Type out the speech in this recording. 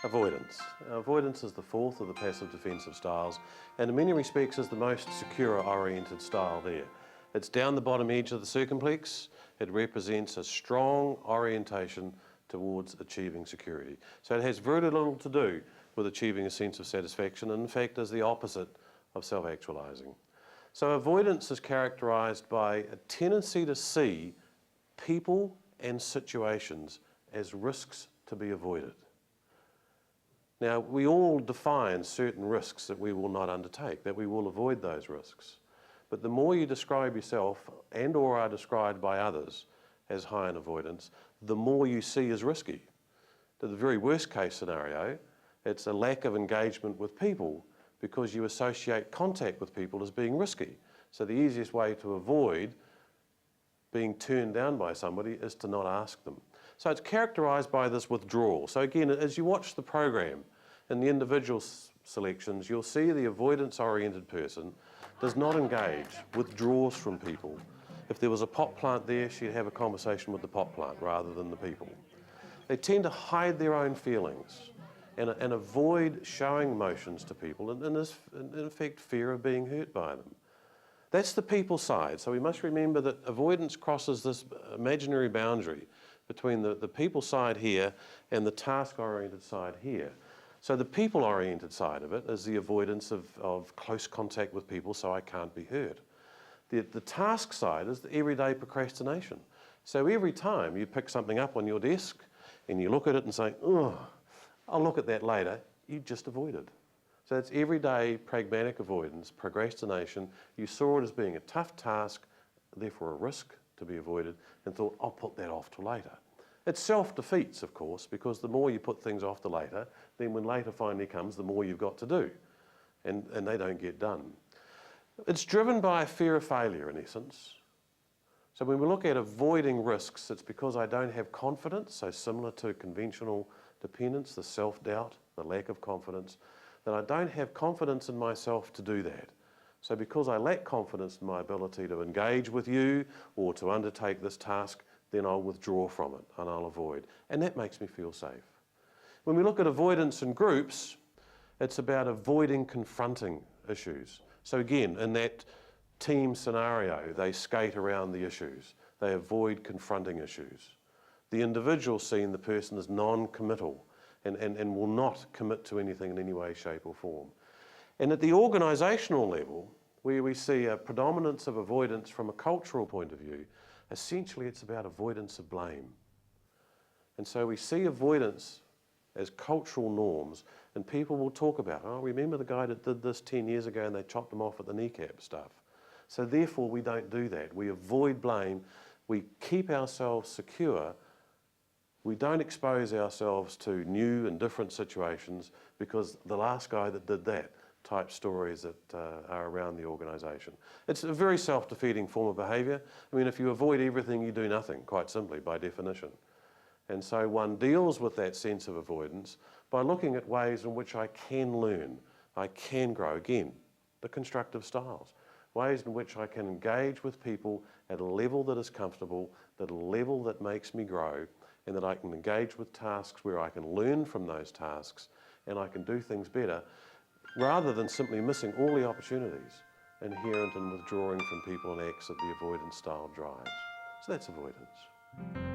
Avoidance. Avoidance is the fourth of the passive defensive styles, and in many respects is the most secure-oriented style there. It's down the bottom edge of the circumplex. It represents a strong orientation towards achieving security. So it has very little to do with achieving a sense of satisfaction, and in fact is the opposite of self-actualizing. So avoidance is characterized by a tendency to see people and situations as risks to be avoided. Now, we all define certain risks that we will not undertake, that we will avoid those risks. But the more you describe yourself and or are described by others as high in avoidance, the more you see as risky. To the very worst case scenario, it's a lack of engagement with people because you associate contact with people as being risky. So the easiest way to avoid being turned down by somebody is to not ask them. So it's characterised by this withdrawal. So again, as you watch the program, in the individual selections, you'll see the avoidance-oriented person does not engage, withdraws from people. If there was a pot plant there, she'd have a conversation with the pot plant rather than the people. They tend to hide their own feelings and avoid showing emotions to people, and in effect, fear of being hurt by them. That's the people side. So we must remember that avoidance crosses this imaginary boundary between the people side here and the task-oriented side here. So the people-oriented side of it is the avoidance of close contact with people so I can't be hurt. The task side is the everyday procrastination. So every time you pick something up on your desk and you look at it and say, oh, I'll look at that later, you just avoid it. So it's everyday pragmatic avoidance, procrastination. You saw it as being a tough task, therefore a risk to be avoided, and thought, I'll put that off till later. It self-defeats, of course, because the more you put things off to later, then when later finally comes, the more you've got to do, and they don't get done. It's driven by a fear of failure, in essence. So when we look at avoiding risks, it's because I don't have confidence, so similar to conventional dependence, the self-doubt, the lack of confidence, that I don't have confidence in myself to do that. So because I lack confidence in my ability to engage with you or to undertake this task, then I'll withdraw from it and I'll avoid. And that makes me feel safe. When we look at avoidance in groups, it's about avoiding confronting issues. So again, in that team scenario, they skate around the issues. They avoid confronting issues. The individual scene, the person is non-committal and will not commit to anything in any way, shape or form. And at the organisational level, where we see a predominance of avoidance from a cultural point of view, essentially it's about avoidance of blame. And so we see avoidance as cultural norms, and people will talk about, oh, remember the guy that did this 10 years ago and they chopped him off at the kneecap stuff. So therefore we don't do that. We avoid blame, we keep ourselves secure, we don't expose ourselves to new and different situations because the last guy that did that type stories that are around the organisation. It's a very self-defeating form of behaviour. I mean, if you avoid everything, you do nothing, quite simply, by definition. And so one deals with that sense of avoidance by looking at ways in which I can learn, I can grow. Again, the constructive styles. Ways in which I can engage with people at a level that is comfortable, at a level that makes me grow, and that I can engage with tasks where I can learn from those tasks and I can do things better, rather than simply missing all the opportunities inherent in withdrawing from people and acts that the avoidance style drives. So that's avoidance.